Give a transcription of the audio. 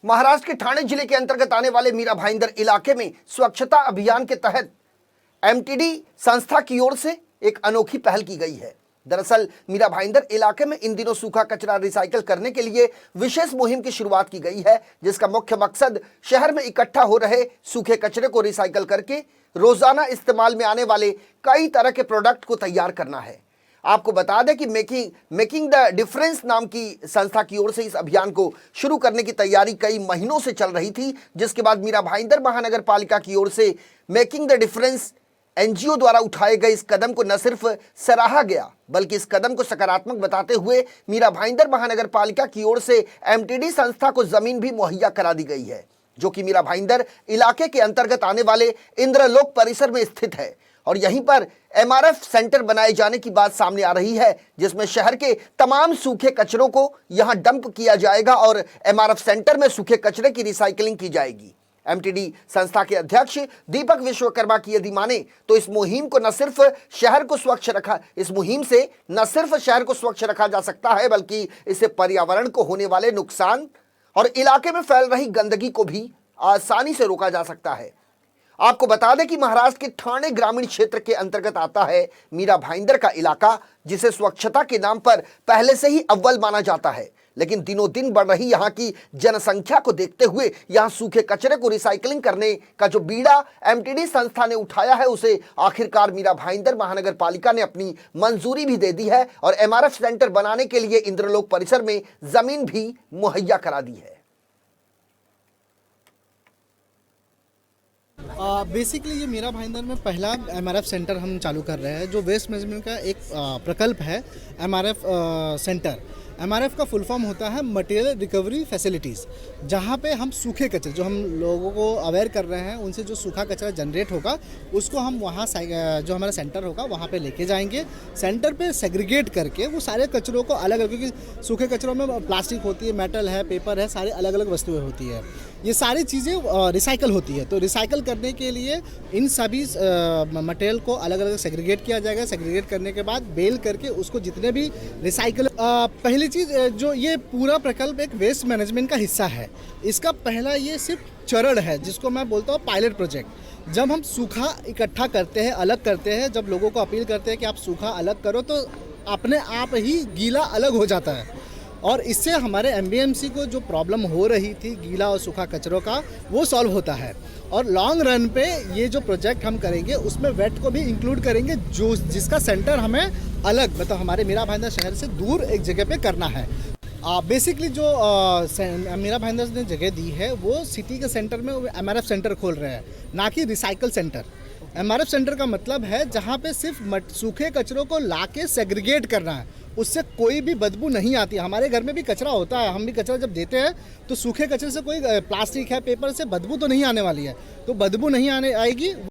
महाराष्ट्र के ठाणे जिले के अंतर्गत आने वाले मीरा भाईंदर इलाके में स्वच्छता अभियान के तहत एमटीडी संस्था की ओर से एक अनोखी पहल की गई है। दरअसल मीरा भाईंदर इलाके में इन दिनों सूखा कचरा रिसाइकिल करने के लिए विशेष मुहिम की शुरुआत की गई है, जिसका मुख्य मकसद शहर में इकट्ठा हो रहे सूखे कचरे को रिसाइकिल करके रोजाना इस्तेमाल में आने वाले कई तरह के प्रोडक्ट को तैयार करना है। आपको बता दें कि मेकिंग द डिफरेंस नाम की संस्था की ओर से इस अभियान को शुरू करने की तैयारी कई महीनों से चल रही थी, जिसके बाद मीरा भाईंदर महानगर पालिका की ओर से मेकिंग द डिफरेंस एनजीओ द्वारा उठाए गए इस कदम को न सिर्फ सराहा गया, बल्कि इस कदम को सकारात्मक बताते हुए मीरा भाईंदर महानगर पालिका की ओर से एमटीडी संस्था को जमीन भी मुहैया करा दी गई है, जो कि मीरा भाईंदर इलाके के अंतर्गत आने वाले इंद्रलोक परिसर में स्थित है। और यहीं पर एमआरएफ सेंटर बनाए जाने की बात सामने आ रही है, जिसमें शहर के तमाम सूखे कचरों को यहां डंप किया जाएगा और एमआरएफ सेंटर में सूखे कचरे की रिसाइकलिंग की जाएगी। एमटीडी संस्था के अध्यक्ष दीपक विश्वकर्मा की यदि माने तो इस मुहिम से शहर को स्वच्छ रखा जा सकता है, बल्कि इससे पर्यावरण को होने वाले नुकसान और इलाके में फैल रही गंदगी को भी आसानी से रोका जा सकता है। आपको बता दें कि महाराष्ट्र के ठाणे ग्रामीण क्षेत्र के अंतर्गत आता है मीरा भाईंदर का इलाका, जिसे स्वच्छता के नाम पर पहले से ही अव्वल माना जाता है। लेकिन दिनों दिन बढ़ रही यहां की जनसंख्या को देखते हुए यहां सूखे कचरे को रिसाइकलिंग करने का जो बीड़ा एमटीडी संस्था ने उठाया है, उसे आखिरकार मीरा भाईंदर महानगर पालिका ने अपनी मंजूरी भी दे दी है और एमआरएफ सेंटर बनाने के लिए इंद्रलोक परिसर में जमीन भी मुहैया करा दी है। बेसिकली ये मीरा भाईंदर में पहला एमआरएफ सेंटर हम चालू कर रहे हैं, जो वेस्ट मैनेजमेंट का एक प्रकल्प है। एमआरएफ सेंटर, एमआरएफ का फुल फॉर्म होता है मटेरियल रिकवरी फैसिलिटीज़, जहाँ पे हम सूखे कचरे जो हम लोगों को अवेयर कर रहे हैं, उनसे जो सूखा कचरा जनरेट होगा उसको हम वहाँ जो हमारा सेंटर होगा वहाँ पे लेके जाएंगे। सेंटर पे सेग्रीगेट करके वो सारे कचरों को अलग अलग, क्योंकि सूखे कचरों में प्लास्टिक होती है, मेटल है, पेपर है, सारी अलग अलग वस्तुएं होती है, ये सारी चीज़ें रिसाइकल होती है। तो रिसाइकल करने के लिए इन सभी मटेरियल को अलग अलग सेग्रीगेट किया जाएगा। सेग्रीगेट करने के बाद बेल करके उसको जितने भी रिसाइकल पहली चीज़ जो ये पूरा प्रकल्प एक वेस्ट मैनेजमेंट का हिस्सा है। इसका पहला ये सिर्फ चरण है, जिसको मैं बोलता हूँ पायलट प्रोजेक्ट। जब हम सूखा इकट्ठा करते हैं, अलग करते हैं, जब लोगों को अपील करते हैं कि आप सूखा अलग करो, तो अपने आप ही गीला अलग हो जाता है और इससे हमारे एमबीएमसी को जो प्रॉब्लम हो रही थी गीला और सूखा कचरों का, वो सॉल्व होता है। और लॉन्ग रन पे ये जो प्रोजेक्ट हम करेंगे उसमें वेट को भी इंक्लूड करेंगे, जो जिसका सेंटर हमें अलग, मतलब हमारे मीरा भाईंदर शहर से दूर एक जगह पे करना है। बेसिकली जो मीरा भाईंदर ने जगह दी है वो सिटी के सेंटर में एमआरएफ सेंटर खोल रहे हैं, ना कि रिसाइकल सेंटर। एमआरएफ सेंटर का मतलब है जहाँ पे सिर्फ सूखे कचरों को लाके सेग्रीगेट करना है, उससे कोई भी बदबू नहीं आती। हमारे घर में भी कचरा होता है, हम भी कचरा जब देते हैं तो सूखे कचरे से कोई प्लास्टिक है, पेपर से बदबू तो नहीं आने वाली है, तो बदबू नहीं आएगी।